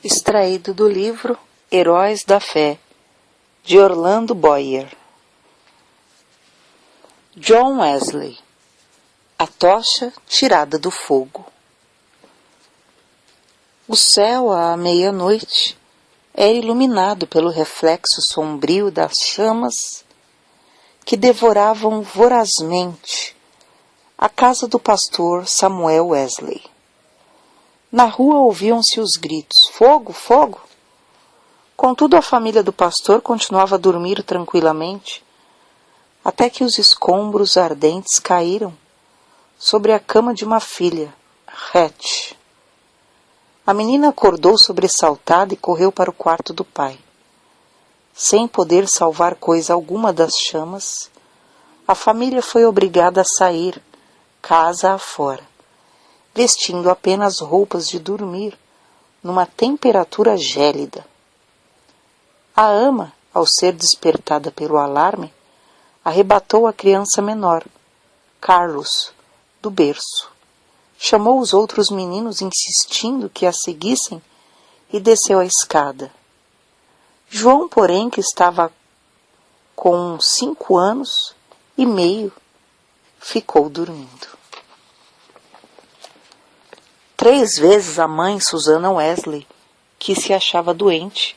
Extraído do livro Heróis da Fé, de Orlando Boyer. John Wesley. A tocha tirada do fogo. O céu, à meia-noite, era iluminado pelo reflexo sombrio das chamas que devoravam vorazmente a casa do pastor Samuel Wesley. Na rua ouviam-se os gritos: fogo, fogo! Contudo, a família do pastor continuava a dormir tranquilamente, até que os escombros ardentes caíram sobre a cama de uma filha, Hatch. A menina acordou sobressaltada e correu para o quarto do pai. Sem poder salvar coisa alguma das chamas, a família foi obrigada a sair, casa afora, vestindo apenas roupas de dormir, numa temperatura gélida. A ama, ao ser despertada pelo alarme, arrebatou a criança menor, Carlos, do berço. Chamou os outros meninos, insistindo que a seguissem, e desceu a escada. João, porém, que estava com 5 anos e meio, ficou dormindo. 3 vezes a mãe, Susana Wesley, que se achava doente,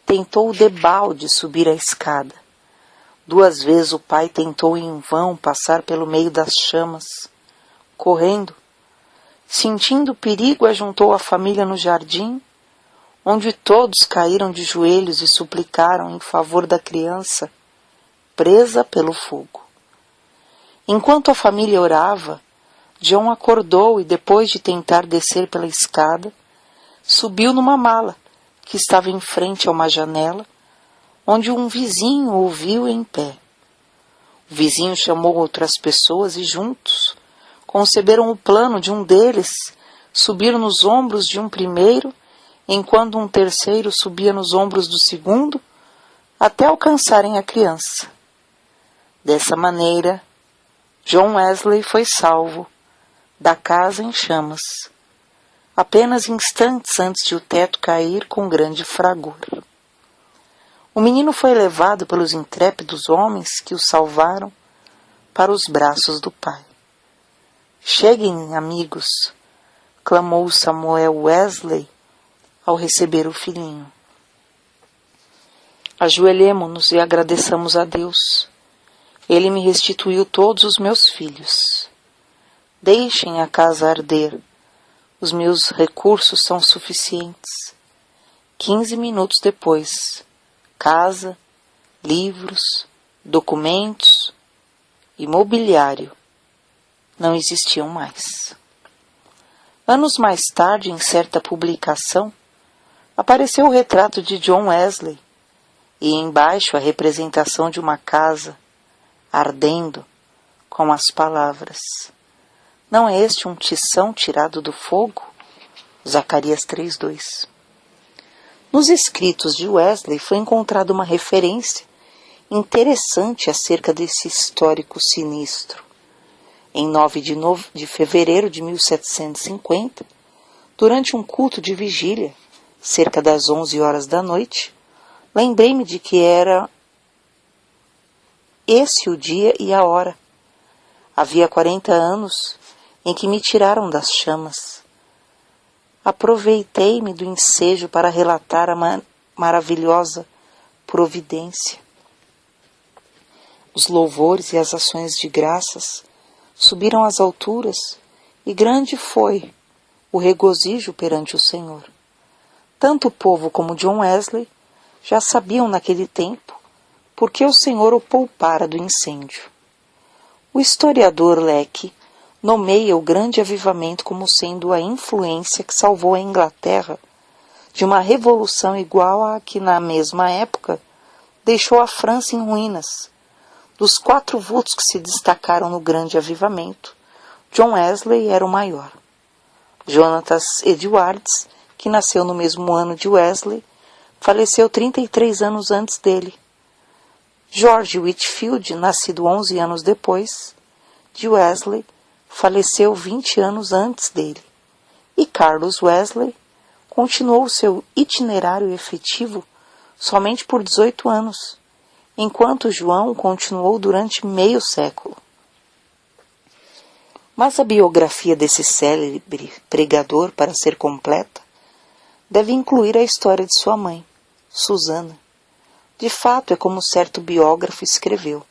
tentou debalde subir a escada. 2 vezes o pai tentou em vão passar pelo meio das chamas. Correndo, sentindo perigo, ajuntou a família no jardim, onde todos caíram de joelhos e suplicaram em favor da criança, presa pelo fogo. Enquanto a família orava, John acordou e, depois de tentar descer pela escada, subiu numa mala que estava em frente a uma janela, onde um vizinho o viu em pé. O vizinho chamou outras pessoas e juntos conceberam o plano de um deles subir nos ombros de um primeiro, enquanto um terceiro subia nos ombros do segundo, até alcançarem a criança. Dessa maneira, John Wesley foi salvo da casa em chamas, apenas instantes antes de o teto cair com grande fragor. O menino foi levado pelos intrépidos homens que o salvaram para os braços do pai. Cheguem, amigos, clamou Samuel Wesley ao receber o filhinho. Ajoelhemo-nos e agradeçamos a Deus. Ele me restituiu todos os meus filhos. Deixem a casa arder. Os meus recursos são suficientes. 15 minutos depois, casa, livros, documentos e mobiliário não existiam mais. Anos mais tarde, em certa publicação, apareceu o retrato de John Wesley e embaixo a representação de uma casa ardendo com as palavras: não é este um tição tirado do fogo? Zacarias 3:2. Nos escritos de Wesley foi encontrada uma referência interessante acerca desse histórico sinistro. Em 9 de fevereiro de 1750, durante um culto de vigília, cerca das 11 horas da noite, lembrei-me de que era esse o dia e a hora. Havia 40 anos em que me tiraram das chamas. Aproveitei-me do ensejo para relatar a maravilhosa providência. Os louvores e as ações de graças subiram às alturas e grande foi o regozijo perante o Senhor. Tanto o povo como John Wesley já sabiam naquele tempo porque o Senhor o poupara do incêndio. O historiador Lecky nomeia o grande avivamento como sendo a influência que salvou a Inglaterra de uma revolução igual à que, na mesma época, deixou a França em ruínas. Dos 4 vultos que se destacaram no grande avivamento, John Wesley era o maior. Jonathan Edwards, que nasceu no mesmo ano de Wesley, faleceu 33 anos antes dele. George Whitefield, nascido 11 anos depois de Wesley, faleceu 20 anos antes dele. E Carlos Wesley, continuou seu itinerário efetivo somente por 18 anos, enquanto João continuou durante meio século. Mas a biografia desse célebre pregador, para ser completa, deve incluir a história de sua mãe, Susana. De fato, é como certo biógrafo escreveu: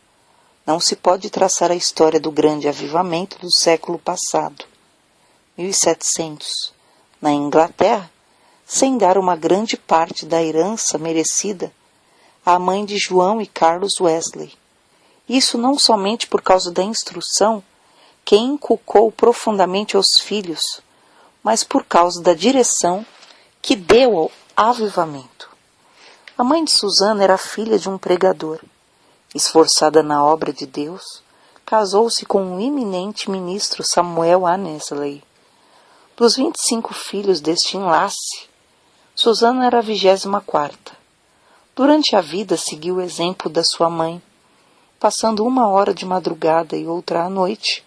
não se pode traçar a história do grande avivamento do século passado, 1700, na Inglaterra, sem dar uma grande parte da herança merecida à mãe de João e Carlos Wesley. Isso não somente por causa da instrução que inculcou profundamente aos filhos, mas por causa da direção que deu ao avivamento. A mãe de Susana era filha de um pregador. Esforçada na obra de Deus, casou-se com o eminente ministro Samuel Annesley. Dos 25 filhos deste enlace, Susana era a 24ª. Durante a vida seguiu o exemplo da sua mãe, passando uma hora de madrugada e outra à noite,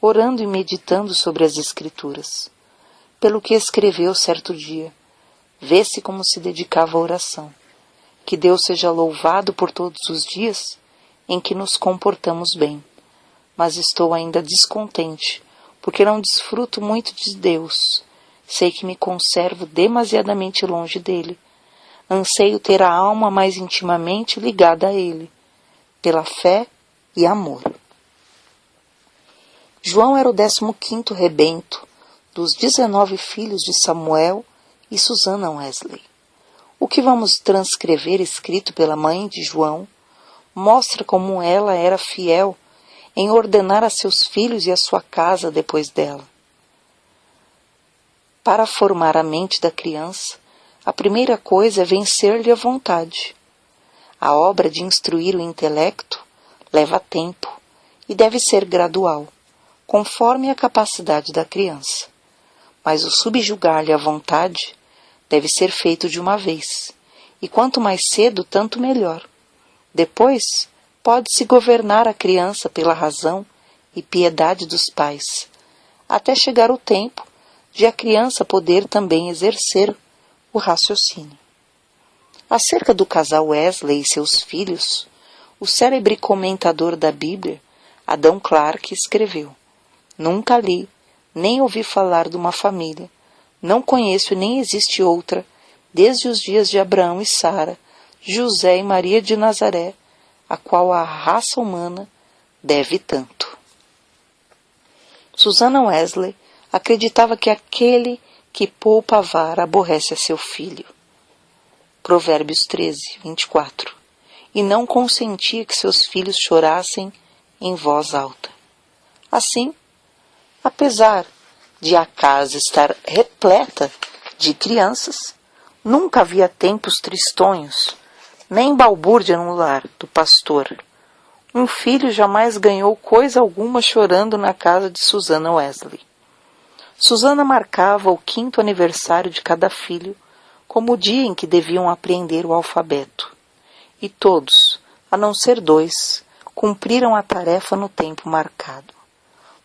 orando e meditando sobre as Escrituras. Pelo que escreveu certo dia: vê-se como se dedicava à oração. Que Deus seja louvado por todos os dias em que nos comportamos bem. Mas estou ainda descontente, porque não desfruto muito de Deus. Sei que me conservo demasiadamente longe dele. Anseio ter a alma mais intimamente ligada a ele, pela fé e amor. João era o 15º rebento dos 19 filhos de Samuel e Susana Wesley. O que vamos transcrever escrito pela mãe de João mostra como ela era fiel em ordenar a seus filhos e a sua casa depois dela. Para formar a mente da criança, a primeira coisa é vencer-lhe a vontade. A obra de instruir o intelecto leva tempo e deve ser gradual, conforme a capacidade da criança. Mas o subjugar-lhe a vontade deve ser feito de uma vez, e quanto mais cedo, tanto melhor. Depois, pode-se governar a criança pela razão e piedade dos pais, até chegar o tempo de a criança poder também exercer o raciocínio. Acerca do casal Wesley e seus filhos, o célebre comentador da Bíblia, Adam Clarke, escreveu: nunca li, nem ouvi falar de uma família, não conheço e nem existe outra, desde os dias de Abraão e Sara, José e Maria de Nazaré, a qual a raça humana deve tanto. Susana Wesley acreditava que aquele que poupa a vara aborrece a seu filho. Provérbios 13, 24. E não consentia que seus filhos chorassem em voz alta. Assim, apesar de a casa estar repleta de crianças, nunca havia tempos tristonhos, nem balbúrdia no lar do pastor. Um filho jamais ganhou coisa alguma chorando na casa de Susana Wesley. Susana marcava o 5º aniversário de cada filho como o dia em que deviam aprender o alfabeto. E todos, a não ser 2, cumpriram a tarefa no tempo marcado.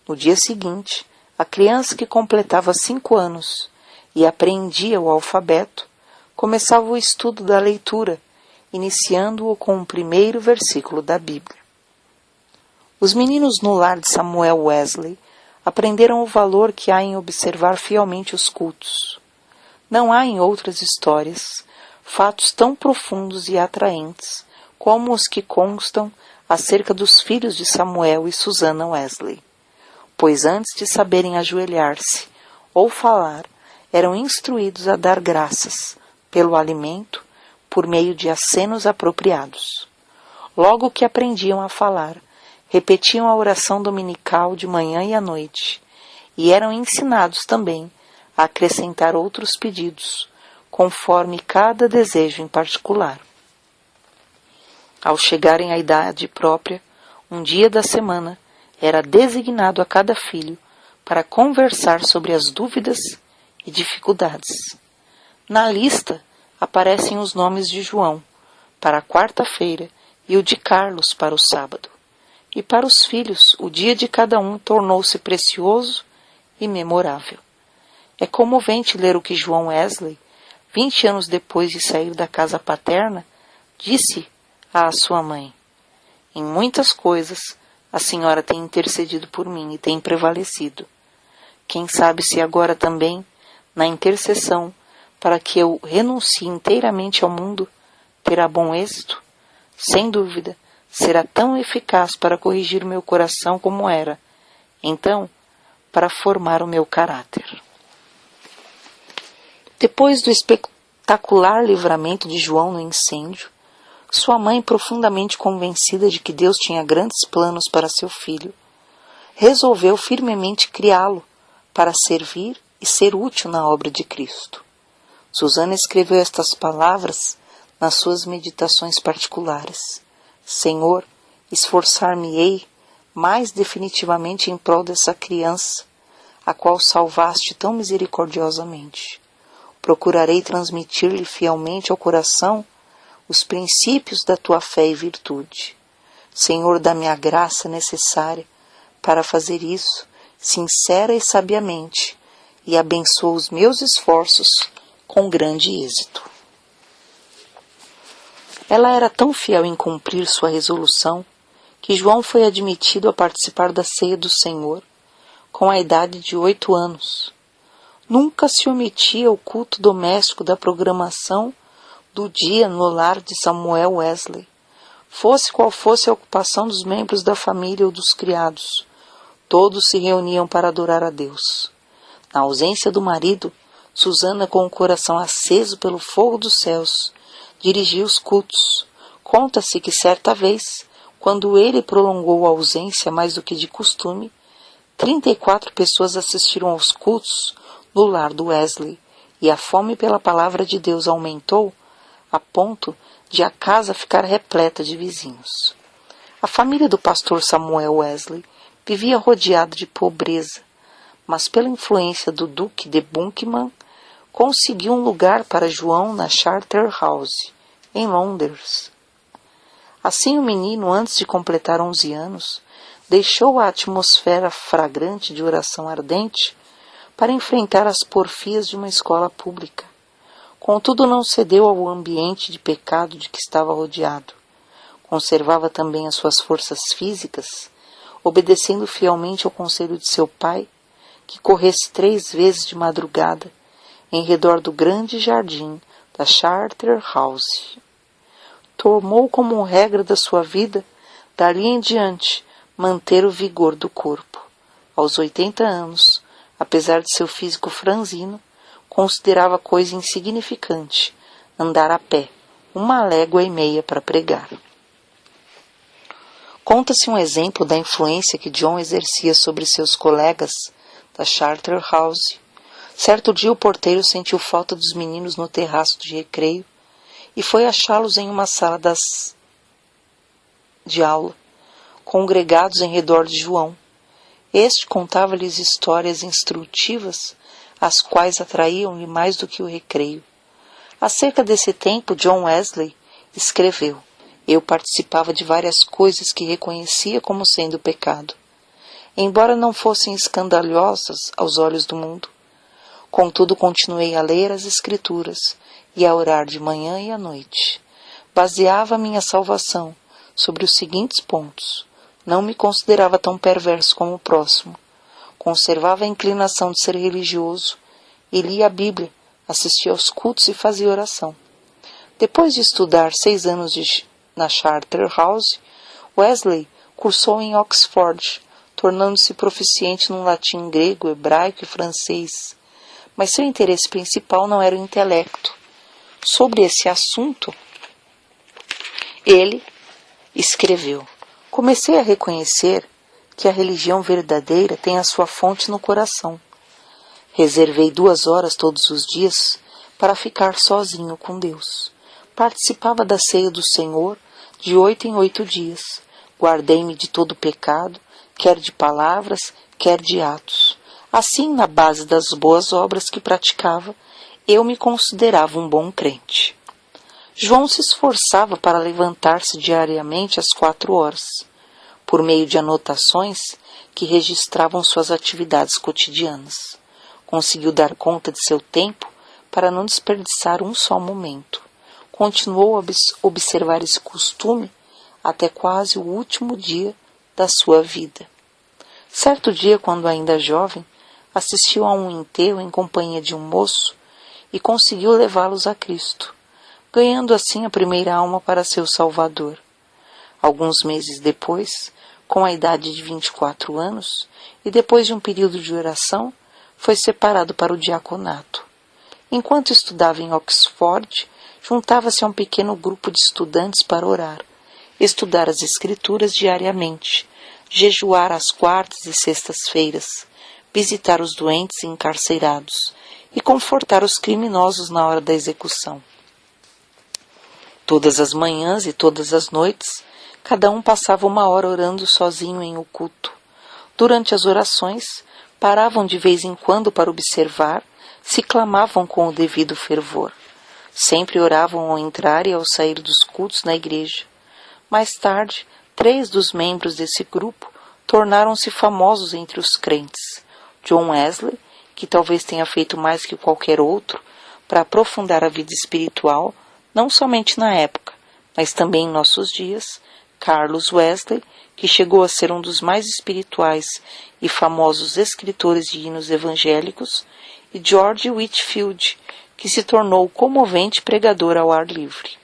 No dia seguinte, a criança que completava 5 anos e aprendia o alfabeto, começava o estudo da leitura, iniciando-o com o primeiro versículo da Bíblia. Os meninos no lar de Samuel Wesley aprenderam o valor que há em observar fielmente os cultos. Não há em outras histórias fatos tão profundos e atraentes como os que constam acerca dos filhos de Samuel e Susana Wesley, pois antes de saberem ajoelhar-se ou falar, eram instruídos a dar graças pelo alimento por meio de acenos apropriados. Logo que aprendiam a falar, repetiam a oração dominical de manhã e à noite, e eram ensinados também a acrescentar outros pedidos, conforme cada desejo em particular. Ao chegarem à idade própria, um dia da semana era designado a cada filho para conversar sobre as dúvidas e dificuldades. Na lista aparecem os nomes de João para a quarta-feira e o de Carlos para o sábado. E para os filhos, o dia de cada um tornou-se precioso e memorável. É comovente ler o que João Wesley 20 anos depois de sair da casa paterna, disse à sua mãe: em muitas coisas a senhora tem intercedido por mim e tem prevalecido. Quem sabe se agora também, na intercessão, para que eu renuncie inteiramente ao mundo, terá bom êxito? Sem dúvida, será tão eficaz para corrigir o meu coração como era, então, para formar o meu caráter. Depois do espetacular livramento de João no incêndio, sua mãe, profundamente convencida de que Deus tinha grandes planos para seu filho, resolveu firmemente criá-lo para servir e ser útil na obra de Cristo. Susana escreveu estas palavras nas suas meditações particulares: Senhor, esforçar-me-ei mais definitivamente em prol dessa criança, a qual salvaste tão misericordiosamente. Procurarei transmitir-lhe fielmente ao coração os princípios da tua fé e virtude. Senhor, dá-me a graça necessária para fazer isso, sincera e sabiamente, e abençoa os meus esforços com grande êxito. Ela era tão fiel em cumprir sua resolução que João foi admitido a participar da ceia do Senhor com a idade de 8 anos. Nunca se omitia o culto doméstico da programação do dia no lar de Samuel Wesley, fosse qual fosse a ocupação dos membros da família ou dos criados. Todos se reuniam para adorar a Deus. Na ausência do marido, Susana, com o coração aceso pelo fogo dos céus, dirigia os cultos. Conta-se que certa vez, quando ele prolongou a ausência mais do que de costume, 34 pessoas assistiram aos cultos no lar do Wesley, e a fome pela palavra de Deus aumentou a ponto de a casa ficar repleta de vizinhos. A família do pastor Samuel Wesley vivia rodeada de pobreza, mas pela influência do Duque de Buckingham, conseguiu um lugar para João na Charterhouse, em Londres. Assim o menino, antes de completar 11 anos, deixou a atmosfera fragrante de oração ardente para enfrentar as porfias de uma escola pública. Contudo, não cedeu ao ambiente de pecado de que estava rodeado. Conservava também as suas forças físicas, obedecendo fielmente ao conselho de seu pai, que corresse 3 vezes de madrugada em redor do grande jardim da Charterhouse. Tomou como regra da sua vida, dali em diante, manter o vigor do corpo. Aos 80 anos, apesar de seu físico franzino, considerava coisa insignificante andar a pé 1,5 léguas para pregar. Conta-se um exemplo da influência que John exercia sobre seus colegas da Charterhouse. Certo dia o porteiro sentiu falta dos meninos no terraço de recreio e foi achá-los em uma sala de aula, congregados em redor de João. Este contava-lhes histórias instrutivas, as quais atraíam-lhe mais do que o recreio. Acerca desse tempo, John Wesley escreveu: eu participava de várias coisas que reconhecia como sendo pecado, embora não fossem escandalosas aos olhos do mundo. Contudo, continuei a ler as Escrituras e a orar de manhã e à noite. Baseava a minha salvação sobre os seguintes pontos: não me considerava tão perverso como o próximo, conservava a inclinação de ser religioso e lia a Bíblia, assistia aos cultos e fazia oração. Depois de estudar 6 anos na Charterhouse, Wesley cursou em Oxford, tornando-se proficiente no latim, grego, hebraico e francês. Mas seu interesse principal não era o intelecto. Sobre esse assunto, ele escreveu: comecei a reconhecer que a religião verdadeira tem a sua fonte no coração. Reservei 2 horas todos os dias para ficar sozinho com Deus. Participava da ceia do Senhor de 8 em 8 dias. Guardei-me de todo pecado, quer de palavras, quer de atos. Assim, na base das boas obras que praticava, eu me considerava um bom crente. João se esforçava para levantar-se diariamente às 4 horas, por meio de anotações que registravam suas atividades cotidianas. Conseguiu dar conta de seu tempo para não desperdiçar um só momento. Continuou a observar esse costume até quase o último dia da sua vida. Certo dia, quando ainda jovem, assistiu a um enterro em companhia de um moço e conseguiu levá-los a Cristo, ganhando assim a primeira alma para seu Salvador. Alguns meses depois, com a idade de 24 anos, e depois de um período de oração, foi separado para o diaconato. Enquanto estudava em Oxford, juntava-se a um pequeno grupo de estudantes para orar, estudar as Escrituras diariamente, jejuar às quartas e sextas-feiras, visitar os doentes e encarcerados e confortar os criminosos na hora da execução. Todas as manhãs e todas as noites, cada um passava uma hora orando sozinho em oculto. Durante as orações, paravam de vez em quando para observar se clamavam com o devido fervor. Sempre oravam ao entrar e ao sair dos cultos na igreja. Mais tarde, 3 dos membros desse grupo tornaram-se famosos entre os crentes. John Wesley, que talvez tenha feito mais que qualquer outro para aprofundar a vida espiritual, não somente na época, mas também em nossos dias. Carlos Wesley, que chegou a ser um dos mais espirituais e famosos escritores de hinos evangélicos, e George Whitefield, que se tornou comovente pregador ao ar livre.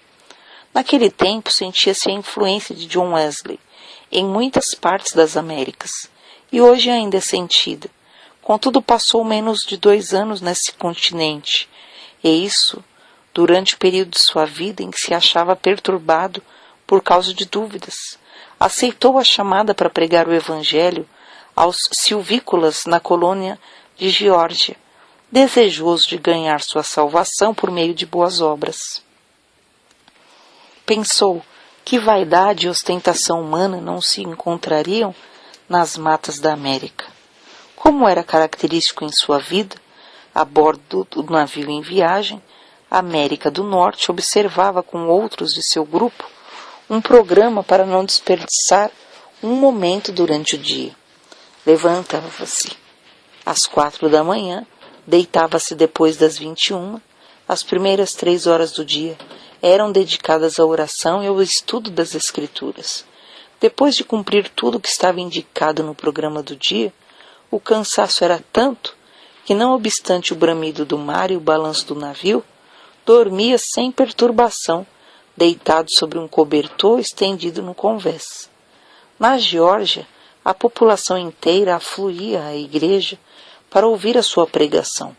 Naquele tempo sentia-se a influência de John Wesley em muitas partes das Américas, e hoje ainda é sentida. Contudo, passou menos de 2 anos nesse continente, e isso durante o período de sua vida em que se achava perturbado por causa de dúvidas. Aceitou a chamada para pregar o Evangelho aos silvícolas na colônia de Geórgia, desejoso de ganhar sua salvação por meio de boas obras. Pensou que vaidade e ostentação humana não se encontrariam nas matas da América. Como era característico em sua vida, a bordo do navio em viagem, a América do Norte observava com outros de seu grupo um programa para não desperdiçar um momento durante o dia. Levantava-se às 4 da manhã, deitava-se depois das 21. As primeiras 3 horas do dia eram dedicadas à oração e ao estudo das Escrituras. Depois de cumprir tudo o que estava indicado no programa do dia, o cansaço era tanto que, não obstante o bramido do mar e o balanço do navio, dormia sem perturbação, deitado sobre um cobertor estendido no convés. Na Geórgia, a população inteira afluía à igreja para ouvir a sua pregação.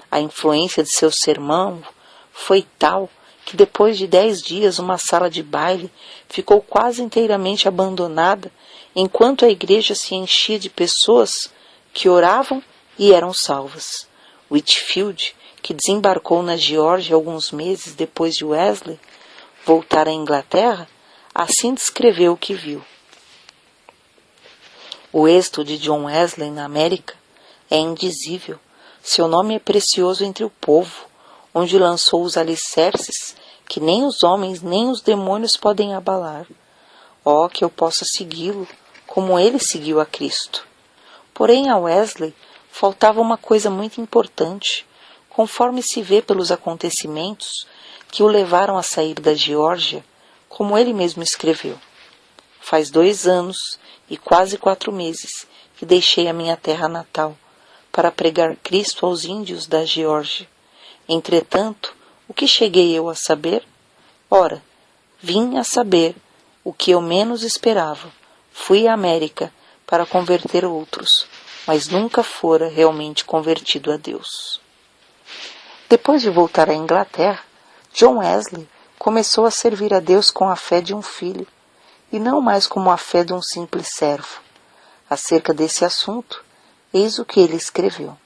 A influência de seu sermão foi tal que depois de 10 dias uma sala de baile ficou quase inteiramente abandonada, enquanto a igreja se enchia de pessoas que oravam e eram salvas. Whitefield, que desembarcou na Geórgia alguns meses depois de Wesley voltar à Inglaterra, assim descreveu o que viu. O êxito de John Wesley na América é indizível. Seu nome é precioso entre o povo, onde lançou os alicerces que nem os homens nem os demônios podem abalar. Oh, que eu possa segui-lo, como ele seguiu a Cristo. Porém, a Wesley faltava uma coisa muito importante, conforme se vê pelos acontecimentos que o levaram a sair da Geórgia, como ele mesmo escreveu. Faz 2 anos e quase 4 meses que deixei a minha terra natal para pregar Cristo aos índios da Geórgia. Entretanto, o que cheguei eu a saber? Ora, vim a saber o que eu menos esperava. Fui à América para converter outros, mas nunca fora realmente convertido a Deus. Depois de voltar à Inglaterra, John Wesley começou a servir a Deus com a fé de um filho, e não mais como a fé de um simples servo. Acerca desse assunto, eis o que ele escreveu.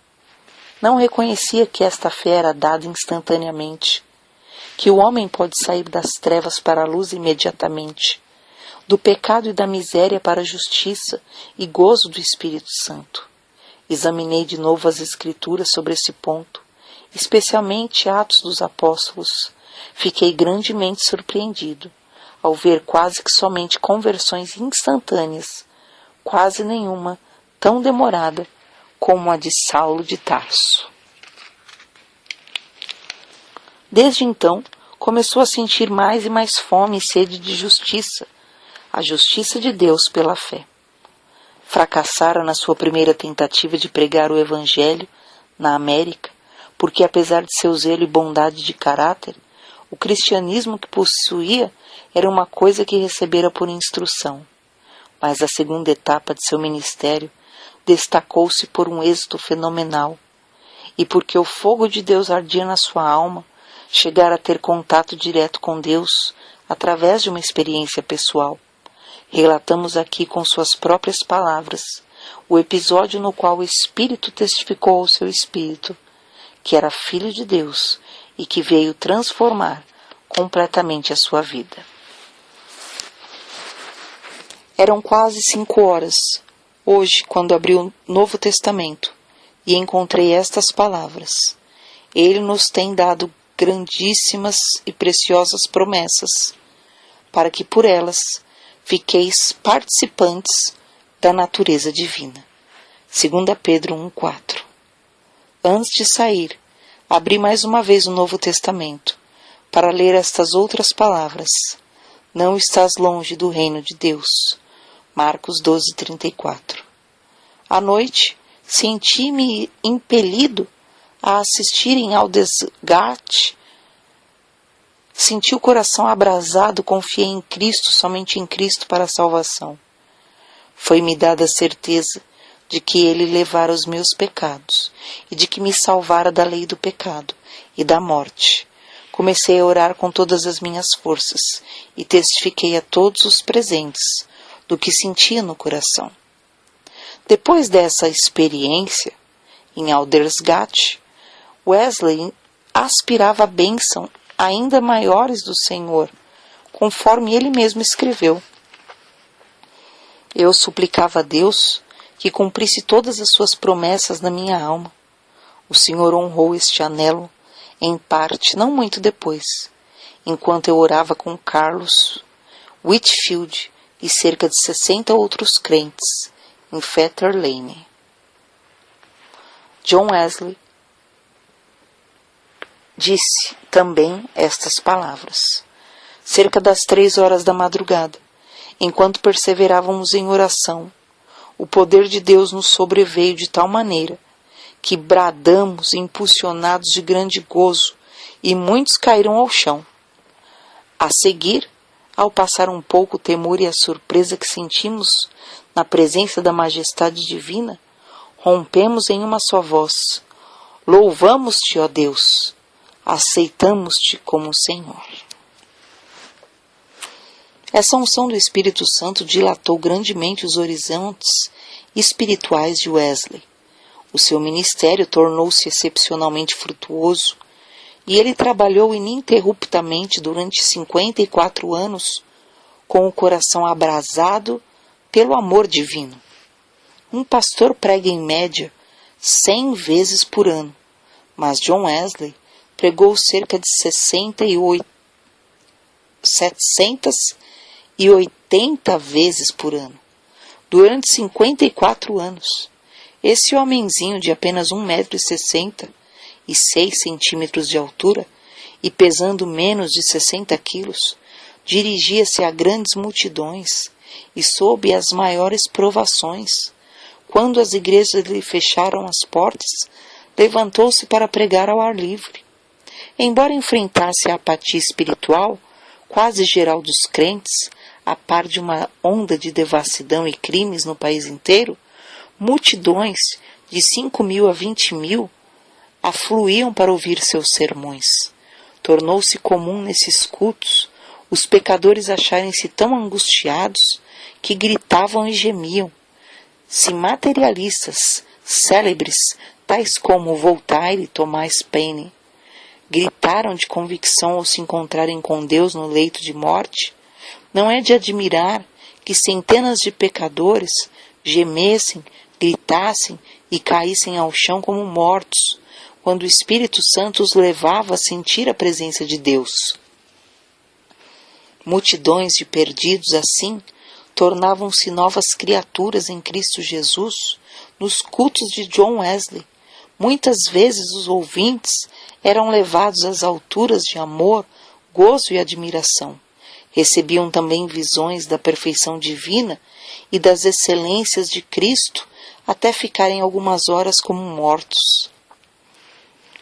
Não reconhecia que esta fé era dada instantaneamente, que o homem pode sair das trevas para a luz imediatamente, do pecado e da miséria para a justiça e gozo do Espírito Santo. Examinei de novo as Escrituras sobre esse ponto, especialmente Atos dos Apóstolos. Fiquei grandemente surpreendido ao ver quase que somente conversões instantâneas, quase nenhuma tão demorada como a de Saulo de Tarso. Desde então, começou a sentir mais e mais fome e sede de justiça, a justiça de Deus pela fé. Fracassara na sua primeira tentativa de pregar o Evangelho na América, porque apesar de seu zelo e bondade de caráter, o cristianismo que possuía era uma coisa que recebera por instrução. Mas a segunda etapa de seu ministério destacou-se por um êxito fenomenal, e porque o fogo de Deus ardia na sua alma, chegara a ter contato direto com Deus através de uma experiência pessoal. Relatamos aqui com suas próprias palavras o episódio no qual o Espírito testificou ao seu espírito que era filho de Deus e que veio transformar completamente a sua vida. Eram quase 5 horas, hoje, quando abri o Novo Testamento e encontrei estas palavras. Ele nos tem dado grandíssimas e preciosas promessas, para que por elas fiqueis participantes da natureza divina. 2 Pedro 1,4. Antes de sair, abri mais uma vez o Novo Testamento, para ler estas outras palavras. Não estás longe do reino de Deus. Marcos 12:34. À noite, senti-me impelido a assistirem ao desgate. Senti o coração abrasado, confiei em Cristo, somente em Cristo para a salvação. Foi-me dada a certeza de que Ele levara os meus pecados e de que me salvara da lei do pecado e da morte. Comecei a orar com todas as minhas forças e testifiquei a todos os presentes do que sentia no coração. Depois dessa experiência, em Aldersgate, Wesley aspirava a bênção ainda maiores do Senhor, conforme ele mesmo escreveu. Eu suplicava a Deus que cumprisse todas as suas promessas na minha alma. O Senhor honrou este anelo, em parte, não muito depois, enquanto eu orava com Carlos Whitfield e cerca de 60 outros crentes em Fetter Lane. John Wesley disse também estas palavras. Cerca das 3 horas da madrugada, enquanto perseverávamos em oração, o poder de Deus nos sobreveio de tal maneira que bradamos impulsionados de grande gozo e muitos caíram ao chão. A seguir, ao passar um pouco o temor e a surpresa que sentimos na presença da majestade divina, rompemos em uma só voz: louvamos-te, ó Deus! Aceitamos-te como Senhor. Essa unção do Espírito Santo dilatou grandemente os horizontes espirituais de Wesley. O seu ministério tornou-se excepcionalmente frutuoso e ele trabalhou ininterruptamente durante 54 anos com o coração abrasado pelo amor divino. Um pastor prega em média 100 vezes por ano, mas John Wesley pregou cerca de 780 vezes por ano, durante 54 anos. Esse homenzinho de apenas 1,60 m e 6 centímetros de altura e pesando menos de 60 quilos, dirigia-se a grandes multidões e sob as maiores provações. Quando as igrejas lhe fecharam as portas, levantou-se para pregar ao ar livre. Embora enfrentasse a apatia espiritual quase geral dos crentes, a par de uma onda de devassidão e crimes no país inteiro, multidões de 5.000 a 20.000 afluíam para ouvir seus sermões. Tornou-se comum nesses cultos os pecadores acharem-se tão angustiados que gritavam e gemiam. Se materialistas célebres, tais como Voltaire e Thomas Paine, gritaram de convicção ao se encontrarem com Deus no leito de morte, não é de admirar que centenas de pecadores gemessem, gritassem e caíssem ao chão como mortos, quando o Espírito Santo os levava a sentir a presença de Deus. Multidões de perdidos assim tornavam-se novas criaturas em Cristo Jesus nos cultos de John Wesley, Muitas vezes os ouvintes eram levados às alturas de amor, gozo e admiração. Recebiam também visões da perfeição divina e das excelências de Cristo, até ficarem algumas horas como mortos.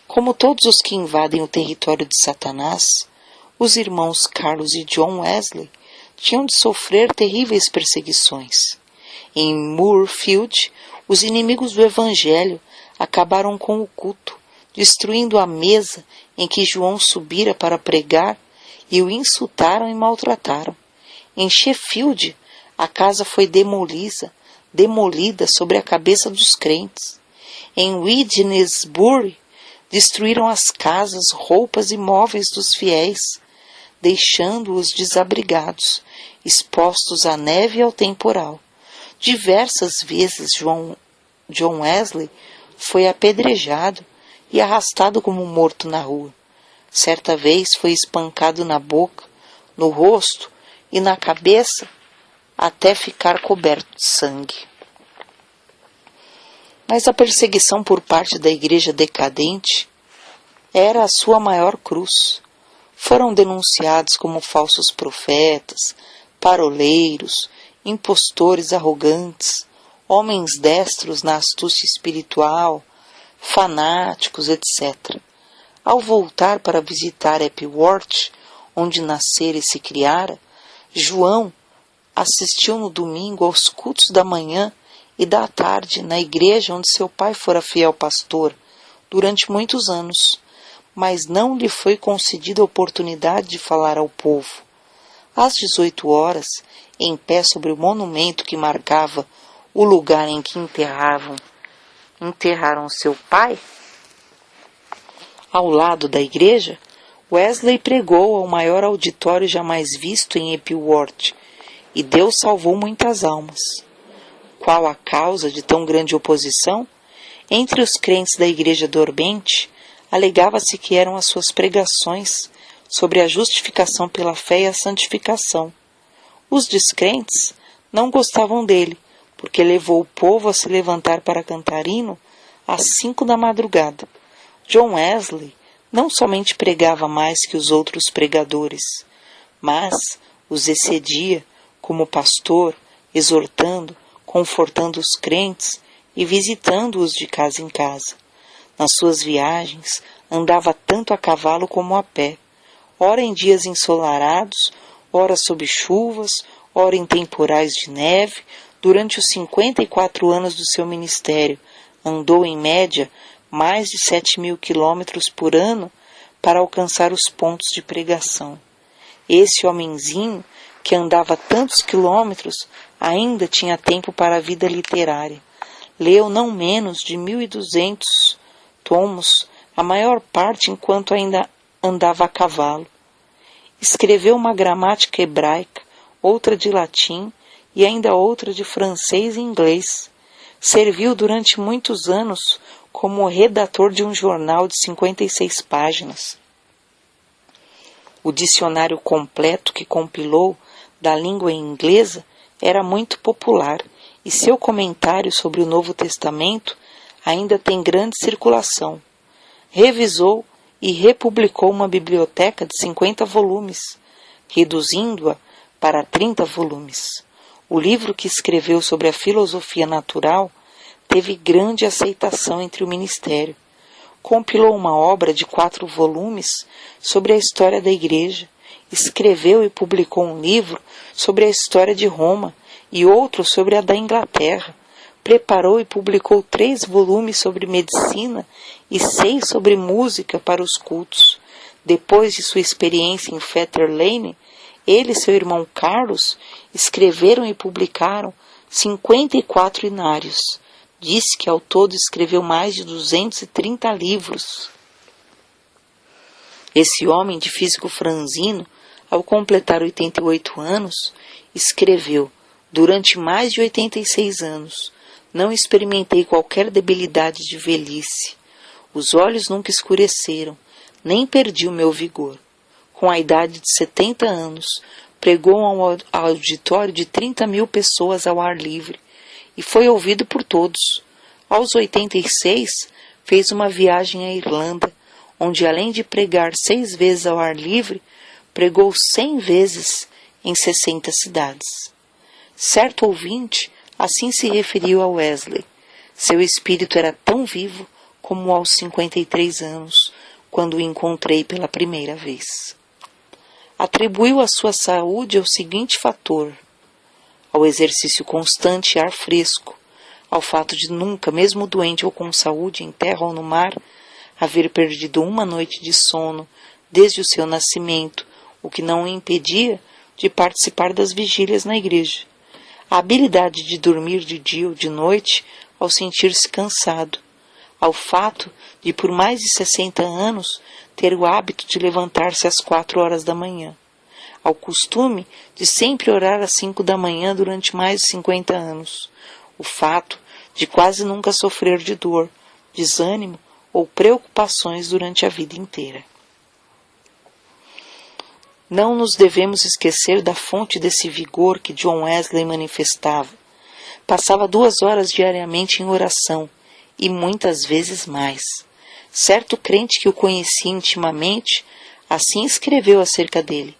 Como todos os que invadem o território de Satanás, os irmãos Carlos e John Wesley tinham de sofrer terríveis perseguições. Em Moorfield, os inimigos do Evangelho acabaram com o culto, destruindo a mesa em que João subira para pregar, e o insultaram e maltrataram. Em Sheffield, a casa foi demolida sobre a cabeça dos crentes. Em Wednesbury, destruíram as casas, roupas e móveis dos fiéis, deixando-os desabrigados, expostos à neve e ao temporal. Diversas vezes John Wesley foi apedrejado e arrastado como morto na rua. Certa vez foi espancado na boca, no rosto e na cabeça até ficar coberto de sangue. Mas a perseguição por parte da igreja decadente era a sua maior cruz. Foram denunciados como falsos profetas, paroleiros, impostores arrogantes, homens destros na astúcia espiritual, fanáticos, etc. Ao voltar para visitar Epworth, onde nascera e se criara, João assistiu no domingo aos cultos da manhã e da tarde na igreja onde seu pai fora fiel pastor durante muitos anos, mas não lhe foi concedida a oportunidade de falar ao povo. Às 18 horas, em pé sobre o monumento que marcava o lugar em que enterraram seu pai, ao lado da igreja, Wesley pregou ao maior auditório jamais visto em Epworth, e Deus salvou muitas almas. Qual a causa de tão grande oposição? Entre os crentes da igreja dormente, alegava-se que eram as suas pregações sobre a justificação pela fé e a santificação. Os descrentes não gostavam dele, porque levou o povo a se levantar para cantar hino às 5 da madrugada. John Wesley não somente pregava mais que os outros pregadores, mas os excedia como pastor, exortando, confortando os crentes e visitando-os de casa em casa. Nas suas viagens, andava tanto a cavalo como a pé, ora em dias ensolarados, ora sob chuvas, ora em temporais de neve. Durante os 54 anos do seu ministério, andou em média mais de 7.000 quilômetros por ano para alcançar os pontos de pregação. Esse homenzinho, que andava tantos quilômetros, ainda tinha tempo para a vida literária. Leu não menos de 1.200 tomos, a maior parte enquanto ainda andava a cavalo. Escreveu uma gramática hebraica, outra de latim e ainda outra de francês e inglês. Serviu durante muitos anos como redator de um jornal de 56 páginas. O dicionário completo que compilou da língua inglesa era muito popular, e seu comentário sobre o Novo Testamento ainda tem grande circulação. Revisou e republicou uma biblioteca de 50 volumes, reduzindo-a para 30 volumes. O livro que escreveu sobre a filosofia natural teve grande aceitação entre o ministério. Compilou uma obra de 4 volumes sobre a história da Igreja, escreveu e publicou um livro sobre a história de Roma e outro sobre a da Inglaterra. Preparou e publicou 3 volumes sobre medicina e 6 sobre música para os cultos. Depois de sua experiência em Fetter Lane, ele e seu irmão Carlos escreveram e publicaram 54 inários. Diz que ao todo escreveu mais de 230 livros. Esse homem de físico franzino, ao completar 88 anos, escreveu: durante mais de 86 anos, não experimentei qualquer debilidade de velhice. Os olhos nunca escureceram, nem perdi o meu vigor. Com a idade de 70 anos, pregou a um auditório de 30.000 pessoas ao ar livre, e foi ouvido por todos. Aos 86, fez uma viagem à Irlanda, onde além de pregar 6 vezes ao ar livre, pregou 100 vezes em 60 cidades. Certo ouvinte assim se referiu a Wesley. Seu espírito era tão vivo como aos 53 anos, quando o encontrei pela primeira vez. Atribuiu a sua saúde ao seguinte fator: ao exercício constante e ar fresco, ao fato de nunca, mesmo doente ou com saúde, em terra ou no mar, haver perdido uma noite de sono desde o seu nascimento, o que não o impedia de participar das vigílias na igreja. A habilidade de dormir de dia ou de noite ao sentir-se cansado, ao fato de, por mais de 60 anos, ter o hábito de levantar-se às 4 horas da manhã, ao costume de sempre orar às 5 da manhã durante mais de 50 anos, o fato de quase nunca sofrer de dor, desânimo ou preocupações durante a vida inteira. Não nos devemos esquecer da fonte desse vigor que John Wesley manifestava. Passava 2 horas diariamente em oração, e muitas vezes mais. Certo crente que o conhecia intimamente, assim escreveu acerca dele.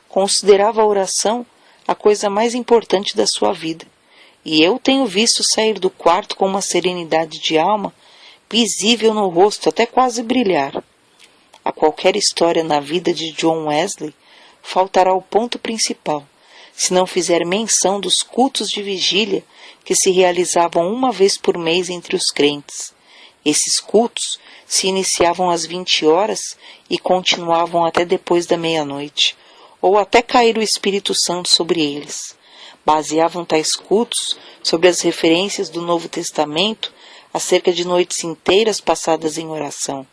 Considerava a oração a coisa mais importante da sua vida, e eu tenho visto sair do quarto com uma serenidade de alma visível no rosto, até quase brilhar. A qualquer história na vida de John Wesley faltará o ponto principal, se não fizer menção dos cultos de vigília que se realizavam uma vez por mês entre os crentes. Esses cultos se iniciavam às 20 horas e continuavam até depois da meia-noite, ou até cair o Espírito Santo sobre eles. Baseavam tais cultos sobre as referências do Novo Testamento acerca de noites inteiras passadas em oração.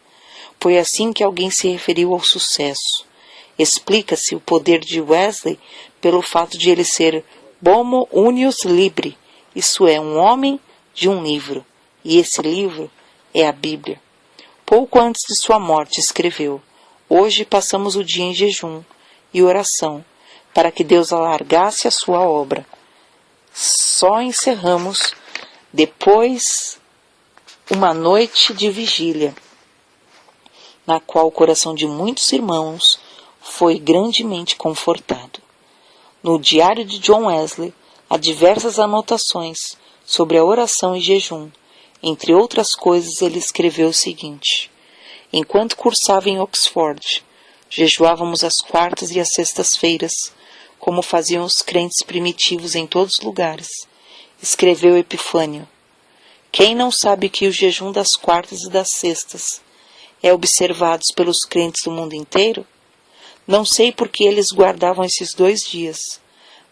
Foi assim que alguém se referiu ao sucesso. Explica-se o poder de Wesley pelo fato de ele ser homo unius libri, isso é, um homem de um livro, e esse livro é a Bíblia. Pouco antes de sua morte escreveu: hoje passamos o dia em jejum e oração, para que Deus alargasse a sua obra. Só encerramos depois uma noite de vigília, na qual o coração de muitos irmãos foi grandemente confortado. No diário de John Wesley há diversas anotações sobre a oração e jejum. Entre outras coisas, ele escreveu o seguinte: enquanto cursava em Oxford, jejuávamos às quartas e às sextas-feiras, como faziam os crentes primitivos em todos os lugares. Escreveu Epifânio: quem não sabe que o jejum das quartas e das sextas é observado pelos crentes do mundo inteiro? Não sei por que eles guardavam esses 2 dias,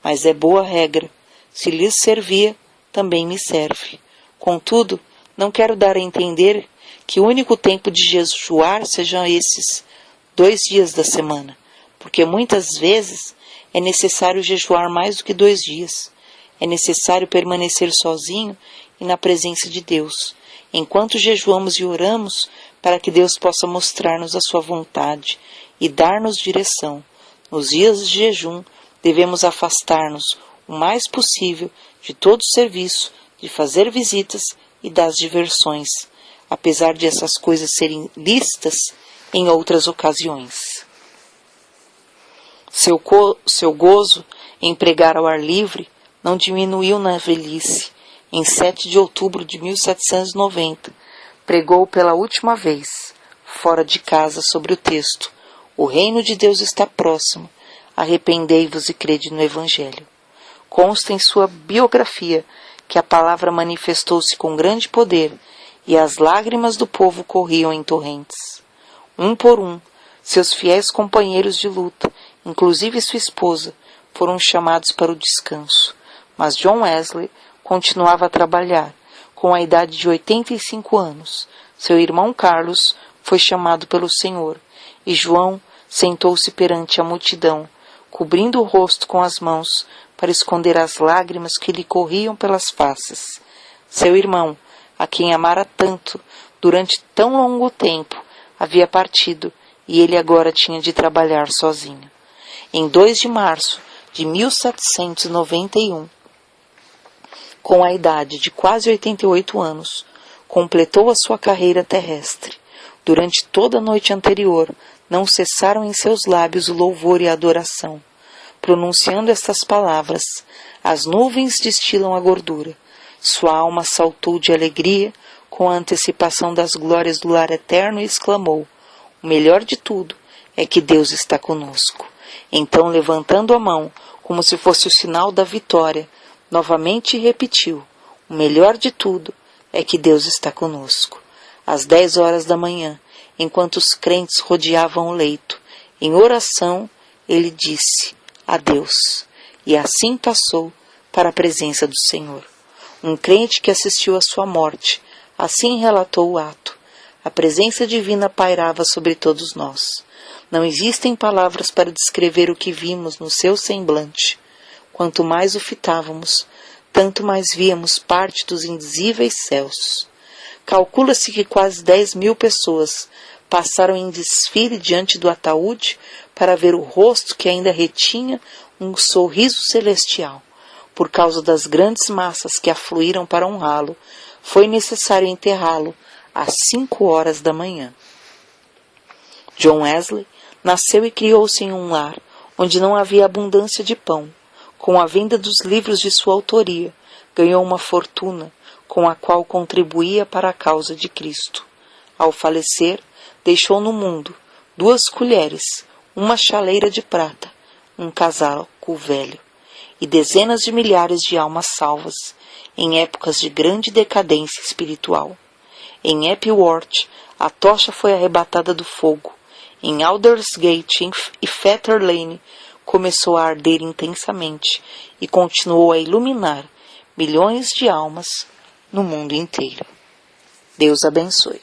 mas é boa regra. Se lhes servia, também me serve. Contudo, não quero dar a entender que o único tempo de jejuar sejam esses 2 dias da semana, porque muitas vezes é necessário jejuar mais do que 2 dias. É necessário permanecer sozinho e na presença de Deus, enquanto jejuamos e oramos, para que Deus possa mostrar-nos a sua vontade e dar-nos direção. Nos dias de jejum, devemos afastar-nos o mais possível de todo serviço, de fazer visitas e das diversões, apesar de essas coisas serem lícitas em outras ocasiões. Seu gozo em pregar ao ar livre não diminuiu na velhice. Em 7 de outubro de 1790, pregou pela última vez, fora de casa, sobre o texto: o reino de Deus está próximo, arrependei-vos e crede no Evangelho. Consta em sua biografia que a palavra manifestou-se com grande poder e as lágrimas do povo corriam em torrentes. Um por um, seus fiéis companheiros de luta, inclusive sua esposa, foram chamados para o descanso. Mas John Wesley continuava a trabalhar. Com a idade de 85 anos, seu irmão Carlos foi chamado pelo Senhor, e João sentou-se perante a multidão, cobrindo o rosto com as mãos, para esconder as lágrimas que lhe corriam pelas faces. Seu irmão, a quem amara tanto durante tão longo tempo, havia partido, e ele agora tinha de trabalhar sozinho. Em 2 de março de 1791, com a idade de quase 88 anos, completou a sua carreira terrestre. Durante toda a noite anterior, não cessaram em seus lábios o louvor e a adoração. Pronunciando estas palavras, as nuvens destilam a gordura. Sua alma saltou de alegria com a antecipação das glórias do lar eterno e exclamou: o melhor de tudo é que Deus está conosco. Então, levantando a mão, como se fosse o sinal da vitória, novamente repetiu: o melhor de tudo é que Deus está conosco. Às 10 horas da manhã, enquanto os crentes rodeavam o leito, em oração, ele disse: adeus. E assim passou para a presença do Senhor. Um crente que assistiu à sua morte, assim relatou o ato. A presença divina pairava sobre todos nós. Não existem palavras para descrever o que vimos no seu semblante. Quanto mais o fitávamos, tanto mais víamos parte dos indizíveis céus. Calcula-se que quase 10.000 pessoas passaram em desfile diante do ataúde para ver o rosto que ainda retinha um sorriso celestial. Por causa das grandes massas que afluíram para honrá-lo, foi necessário enterrá-lo às 5 horas da manhã. John Wesley nasceu e criou-se em um lar onde não havia abundância de pão. Com a venda dos livros de sua autoria, ganhou uma fortuna com a qual contribuía para a causa de Cristo. Ao falecer, deixou no mundo 2 colheres, uma chaleira de prata, um casaco velho, e dezenas de milhares de almas salvas, em épocas de grande decadência espiritual. Em Epworth, a tocha foi arrebatada do fogo. Em Aldersgate e Fetter Lane, começou a arder intensamente e continuou a iluminar milhões de almas no mundo inteiro. Deus abençoe.